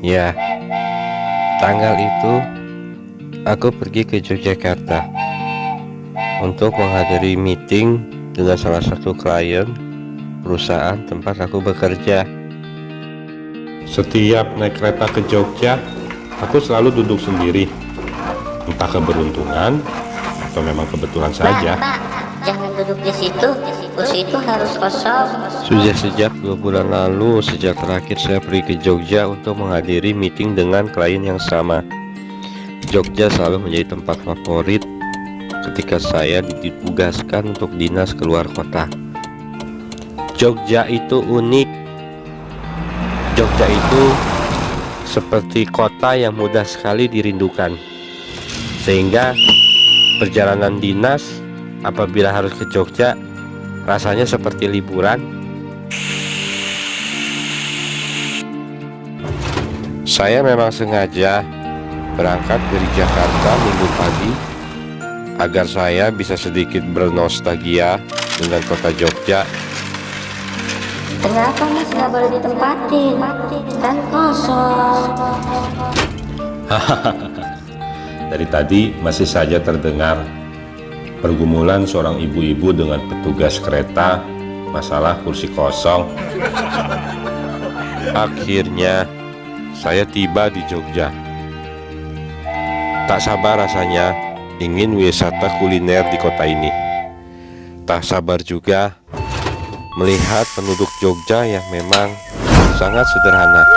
Ya, tanggal itu aku pergi ke Yogyakarta untuk menghadiri meeting dengan salah satu klien perusahaan tempat aku bekerja. Setiap naik kereta ke Jogja, aku selalu duduk sendiri. Entah keberuntungan atau memang kebetulan saja. Pak, jangan duduk di situ. Kursi itu harus kosong. Sudah sejak 2 bulan lalu, sejak terakhir saya pergi ke Jogja untuk menghadiri meeting dengan klien yang sama. Jogja selalu menjadi tempat favorit ketika saya ditugaskan untuk dinas keluar kota. Jogja itu unik. Jogja itu seperti kota yang mudah sekali dirindukan, sehingga perjalanan dinas apabila harus ke Jogja rasanya seperti liburan. Saya memang sengaja berangkat dari Jakarta minggu pagi agar saya bisa sedikit bernostalgia dengan kota Jogja. Kenapa Mas nggak boleh ditempatin? Kan kosong. Dari tadi masih saja terdengar pergumulan seorang ibu-ibu dengan petugas kereta masalah kursi kosong. Akhirnya saya tiba di Jogja. Tak sabar rasanya ingin wisata kuliner di kota ini. Tak sabar juga melihat penduduk Jogja yang memang sangat sederhana.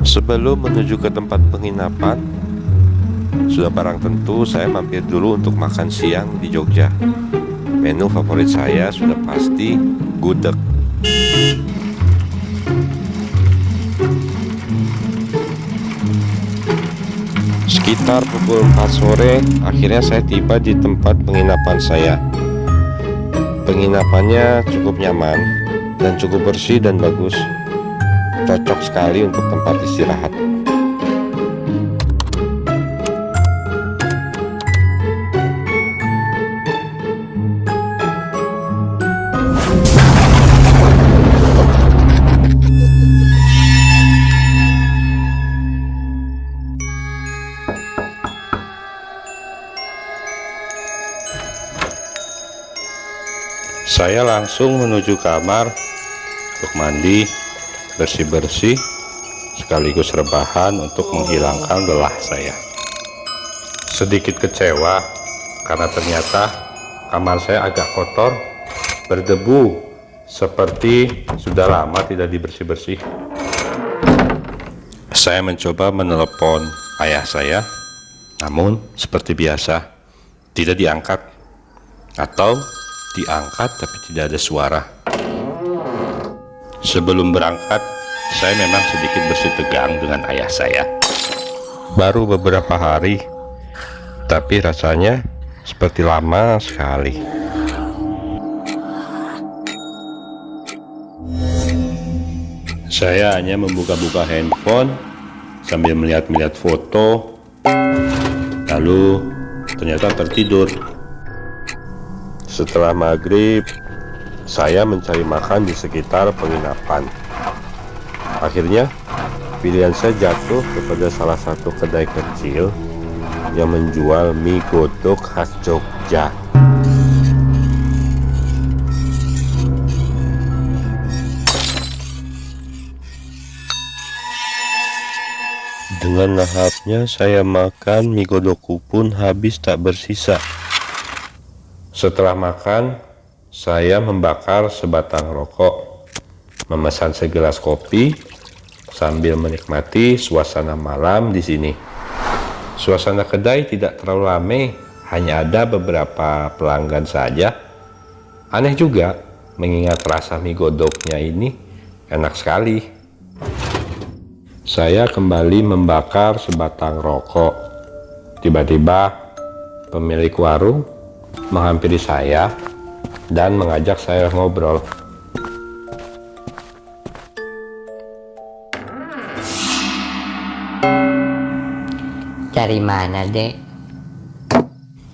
Sebelum menuju ke tempat penginapan, sudah barang tentu saya mampir dulu untuk makan siang di Jogja. Menu favorit saya sudah pasti gudeg. Sekitar pukul 4 sore, akhirnya saya tiba di tempat penginapan saya. Penginapannya cukup nyaman dan cukup bersih dan bagus. Cocok sekali untuk tempat istirahat. Saya langsung menuju kamar untuk mandi, bersih-bersih, sekaligus rebahan untuk menghilangkan lelah saya. Sedikit kecewa karena ternyata kamar saya agak kotor, berdebu, seperti sudah lama tidak dibersih-bersih. Saya mencoba menelepon ayah saya, namun seperti biasa tidak diangkat, atau diangkat tapi tidak ada suara. Sebelum berangkat, saya memang sedikit bersih tegang dengan ayah saya. Baru beberapa hari, tapi rasanya seperti lama sekali. Saya hanya membuka-buka handphone sambil melihat-lihat foto, lalu ternyata tertidur. Setelah maghrib, saya mencari makan di sekitar penginapan. Akhirnya, pilihan saya jatuh kepada salah satu kedai kecil yang menjual mie godok khas Jogja. Dengan lahapnya saya makan mie godokku pun habis tak bersisa. Setelah makan, saya membakar sebatang rokok, memesan segelas kopi, sambil menikmati suasana malam di sini. Suasana kedai tidak terlalu ramai, hanya ada beberapa pelanggan saja. Aneh juga, mengingat rasa mie godoknya ini enak sekali. Saya kembali membakar sebatang rokok. Tiba-tiba, pemilik warung menghampiri saya dan mengajak saya ngobrol. Dari mana, Dek?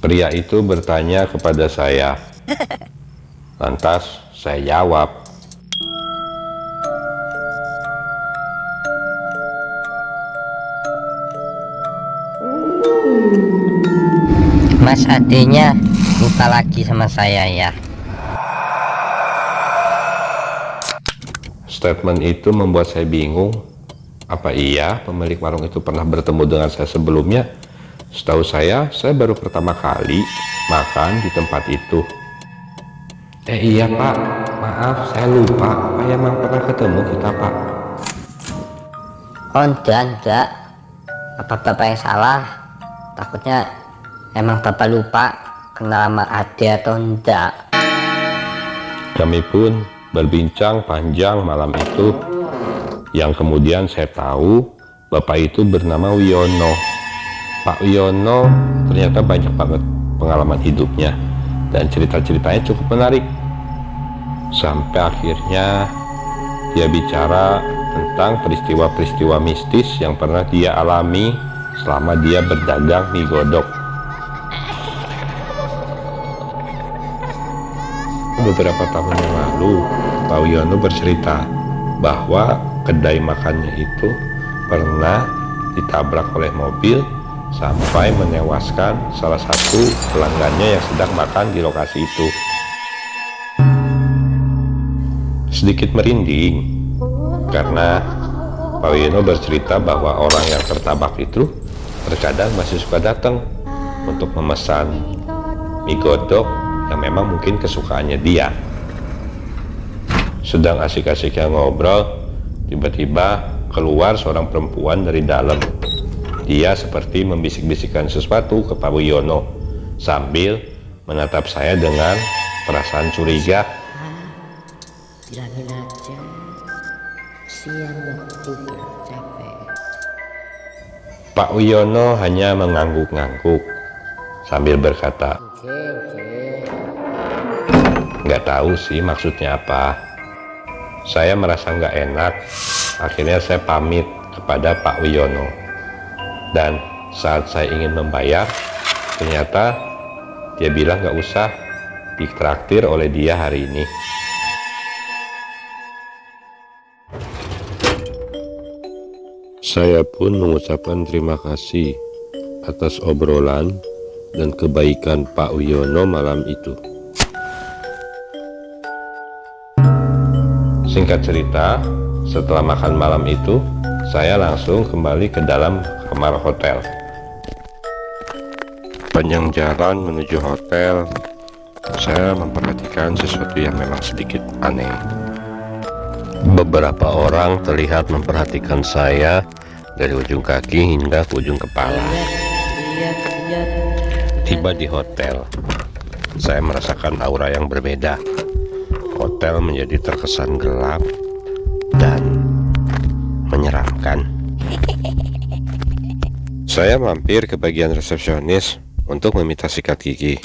Pria itu bertanya kepada saya. Lantas saya jawab, Mas adenya lupa lagi sama saya ya. statement itu membuat saya bingung. Apa iya pemilik warung itu pernah bertemu dengan saya sebelumnya? Setahu saya baru pertama kali makan di tempat itu. Iya Pak, maaf saya lupa. Apa emang pernah ketemu kita Pak? Oh enggak. Apa bapak yang salah? Takutnya emang bapak lupa kenal sama Ade atau enggak. Kami pun berbincang panjang malam itu, yang kemudian saya tahu bapak itu bernama Wiono. Pak Wiono ternyata banyak banget pengalaman hidupnya dan cerita-ceritanya cukup menarik. Sampai akhirnya dia bicara tentang peristiwa-peristiwa mistis yang pernah dia alami selama dia berdagang mie godok. Beberapa tahun yang lalu, Pak Wiono bercerita bahwa kedai makannya itu pernah ditabrak oleh mobil sampai menewaskan salah satu pelanggannya yang sedang makan di lokasi itu. Sedikit merinding karena Pak Wiono bercerita bahwa orang yang tertabrak itu terkadang masih suka datang untuk memesan mie godok yang memang mungkin kesukaannya dia. Sedang asik-asiknya ngobrol, tiba-tiba keluar seorang perempuan dari dalam. Dia seperti membisik-bisikkan sesuatu ke Pak Wiono sambil menatap saya dengan perasaan curiga. Bilangin aja, siang waktu capek. Pak Wiono hanya mengangguk-ngangguk sambil berkata, nggak tahu sih maksudnya apa. Saya merasa nggak enak. Akhirnya saya pamit kepada Pak Wiono. Dan saat saya ingin membayar, ternyata dia bilang nggak usah ditraktir oleh dia hari ini. Saya pun mengucapkan terima kasih atas obrolan dan kebaikan Pak Wiono malam itu. Singkat cerita, setelah makan malam itu, saya langsung kembali ke dalam kamar hotel. Panjang jalan menuju hotel, saya memperhatikan sesuatu yang memang sedikit aneh. Beberapa orang terlihat memperhatikan saya dari ujung kaki hingga ke ujung kepala. Tiba di hotel, saya merasakan aura yang berbeda. Hotel menjadi terkesan gelap dan menyeramkan. Saya mampir ke bagian resepsionis untuk meminta sikat gigi.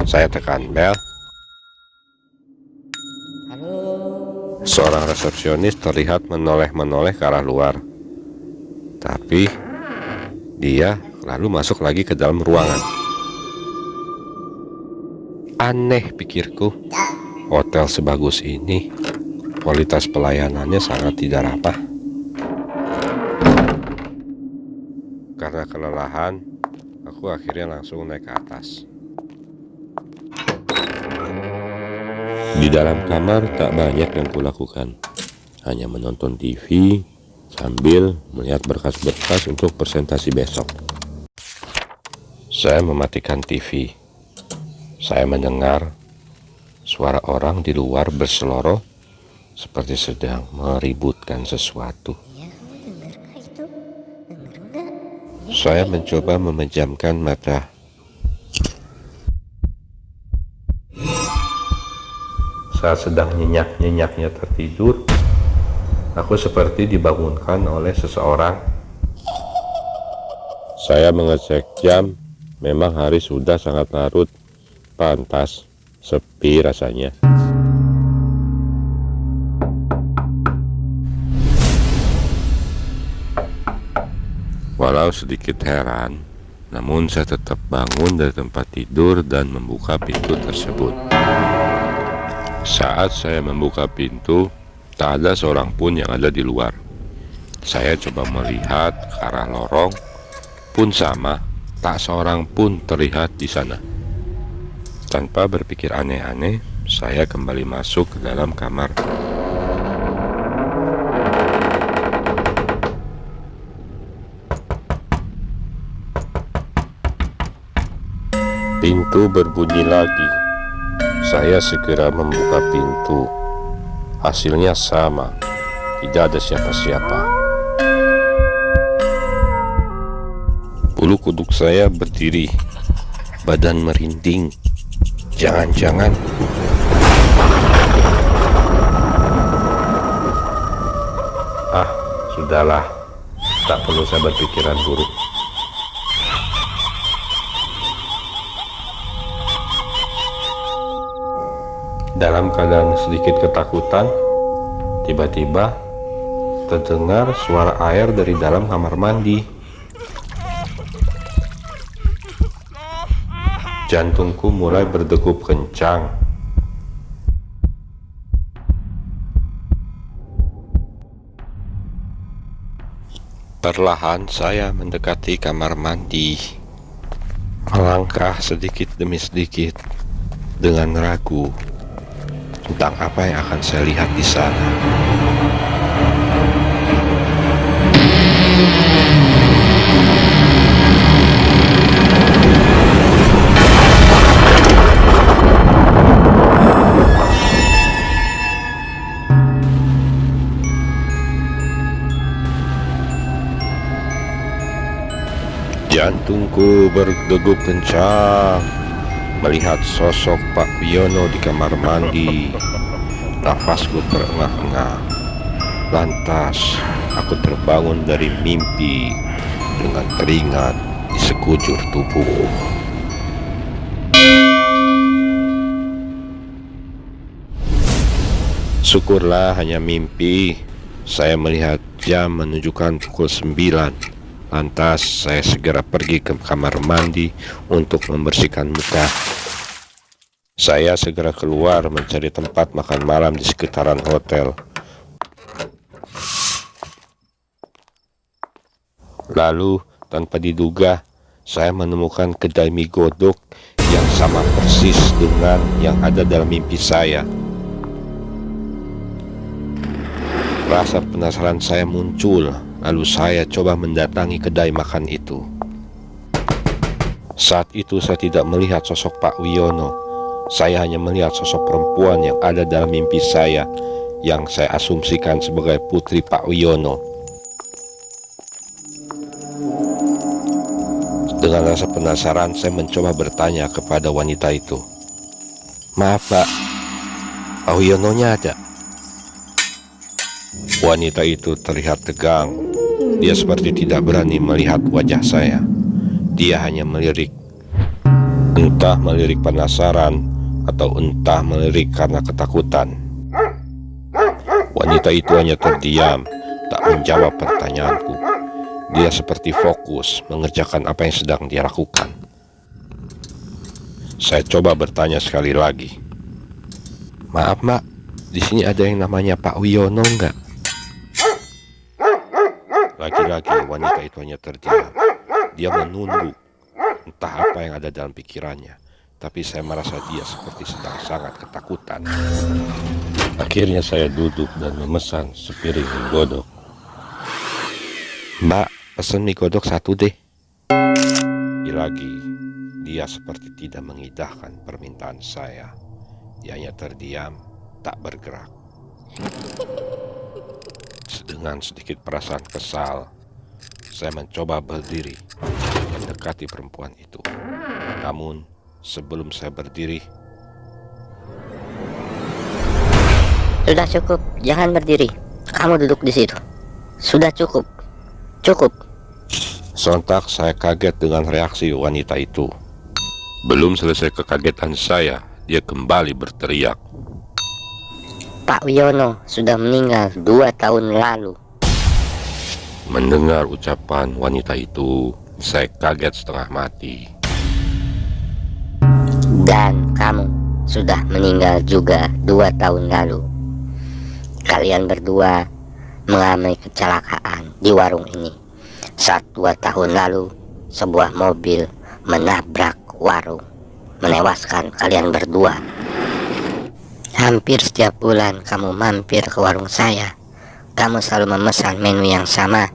Saya tekan bel. Seorang resepsionis terlihat menoleh-menoleh ke arah luar. Tapi dia lalu masuk lagi ke dalam ruangan. Aneh, pikirku. Hotel sebagus ini, kualitas pelayanannya sangat tidak ramah. Karena kelelahan, aku akhirnya langsung naik ke atas. Di dalam kamar tak banyak yang kulakukan, hanya menonton TV sambil melihat berkas-berkas untuk presentasi besok. Saya mematikan TV. Saya mendengar suara orang di luar berseloroh seperti sedang meributkan sesuatu. Saya mencoba memejamkan mata. Saat sedang nyenyak-nyenyaknya tertidur, aku seperti dibangunkan oleh seseorang. Saya mengecek jam, memang hari sudah sangat larut, pantas sepi rasanya. Walau sedikit heran, namun saya tetap bangun dari tempat tidur dan membuka pintu tersebut. Saat saya membuka pintu, tak ada seorang pun yang ada di luar. Saya coba melihat ke arah lorong, pun sama, tak seorang pun terlihat di sana. Tanpa berpikir aneh-aneh, saya kembali masuk ke dalam kamar. Pintu berbunyi lagi. Saya segera membuka pintu. Hasilnya sama, tidak ada siapa-siapa. Bulu kuduk saya berdiri, badan merinding. Jangan-jangan sudahlah, tak perlu saya berpikiran buruk. Dalam keadaan sedikit ketakutan, tiba-tiba terdengar suara air dari dalam kamar mandi. Jantungku mulai berdegup kencang. Perlahan saya mendekati kamar mandi, melangkah sedikit demi sedikit dengan ragu tentang apa yang akan saya lihat di sana. Jantungku berdegup kencang melihat sosok Pak Wiono di kamar mandi. Nafasku terengah-engah. Lantas aku terbangun dari mimpi dengan keringat di sekujur tubuh. Syukurlah hanya mimpi. Saya melihat jam menunjukkan pukul 9. Lantas saya segera pergi ke kamar mandi untuk membersihkan muka. Saya segera keluar mencari tempat makan malam di sekitaran hotel. Lalu tanpa diduga, saya menemukan kedai mie godok yang sama persis dengan yang ada dalam mimpi saya. Rasa penasaran saya muncul. Lalu saya coba mendatangi kedai makan itu. Saat itu saya tidak melihat sosok Pak Wiono. Saya hanya melihat sosok perempuan yang ada dalam mimpi saya, yang saya asumsikan sebagai putri Pak Wiono. Dengan rasa penasaran, saya mencoba bertanya kepada wanita itu. "Maaf Pak, Pak Wiononya ada?" Wanita itu terlihat tegang. Dia seperti tidak berani melihat wajah saya. Dia hanya melirik. Entah melirik penasaran atau entah melirik karena ketakutan. Wanita itu hanya terdiam, tak menjawab pertanyaanku. Dia seperti fokus mengerjakan apa yang sedang dia lakukan. Saya coba bertanya sekali lagi. "Maaf Mbak, di sini ada yang namanya Pak Wiono enggak?" Lagi-lagi wanita itu hanya terdiam. Dia menunduk. Entah apa yang ada dalam pikirannya, tapi saya merasa dia seperti sedang sangat ketakutan. Akhirnya saya duduk dan memesan sepiring mie godok. "Mbak, pesan mie godok 1 deh." Lagi, dia seperti tidak mengindahkan permintaan saya. Dia hanya terdiam, tak bergerak. Dengan sedikit perasaan kesal, saya mencoba berdiri mendekati perempuan itu. Namun, sebelum saya berdiri, Sudah cukup, jangan berdiri. Kamu duduk di situ. Sudah cukup. Cukup. sontak saya kaget dengan reaksi wanita itu. Belum selesai kekagetan saya, dia kembali berteriak. Pak Wiono sudah meninggal 2 tahun lalu. Mendengar ucapan wanita itu, saya kaget setengah mati. Dan kamu sudah meninggal juga 2 tahun lalu. Kalian berdua mengalami kecelakaan di warung ini saat 2 tahun lalu sebuah mobil menabrak warung, menewaskan kalian berdua. Hampir setiap bulan kamu mampir ke warung saya. Kamu selalu memesan menu yang sama.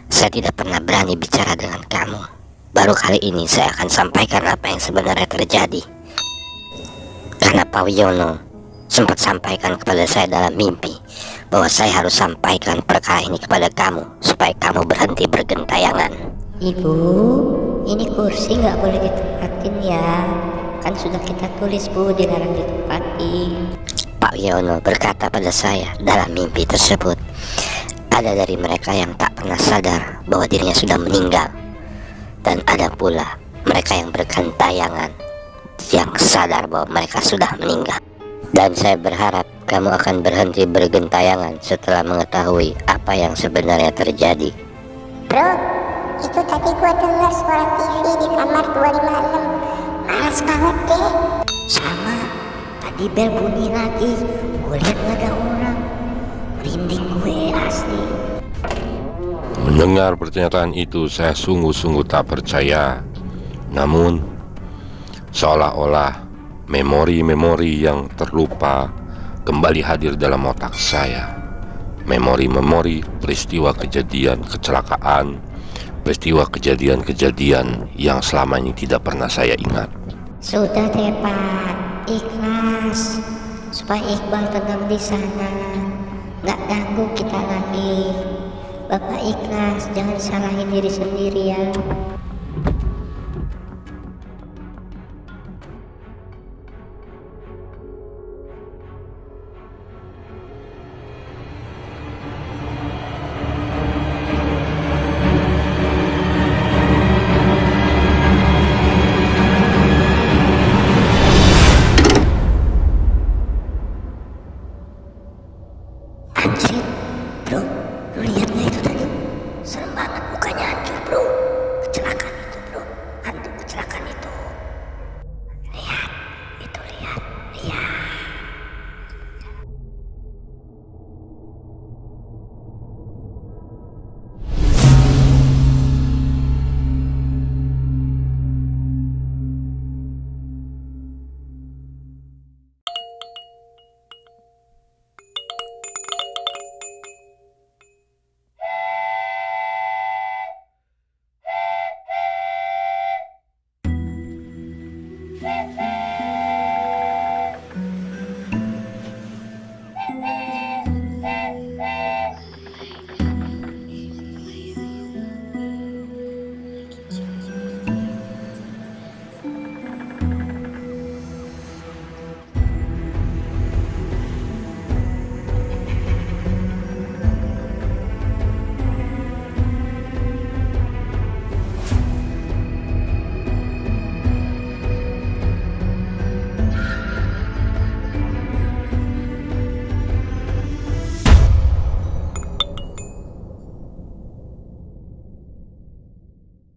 Saya tidak pernah berani bicara dengan kamu. Baru kali ini saya akan sampaikan apa yang sebenarnya terjadi. Karena Pak Wiono sempat sampaikan kepada saya dalam mimpi bahwa saya harus sampaikan perkara ini kepada kamu supaya kamu berhenti bergentayangan. Ibu, ini kursi nggak boleh ditempatin ya. Kan sudah kita tulis Bu, dilarang ditempati. Pak Wiono berkata pada saya dalam mimpi tersebut, ada dari mereka yang tak pernah sadar bahwa dirinya sudah meninggal, dan ada pula mereka yang bergentayangan yang sadar bahwa mereka sudah meninggal. Dan saya berharap kamu akan berhenti bergentayangan setelah mengetahui apa yang sebenarnya terjadi. Bro, itu tadi gua dengar suara TV di kamar 256. Males banget deh. Sama, tadi bel bunyi lagi. Gue liat gak ada orang. Merinding gue asli. Mendengar pernyataan itu, saya sungguh-sungguh tak percaya. Namun, seolah-olah memori-memori yang terlupa kembali hadir dalam otak saya. Memori-memori peristiwa kejadian kecelakaan, peristiwa kejadian-kejadian yang selama ini tidak pernah saya ingat. Sudah deh Pak, ikhlas. Supaya Iqbal tenang di sana, nggak ganggu kita lagi. Bapak ikhlas, jangan salahin diri sendiri ya.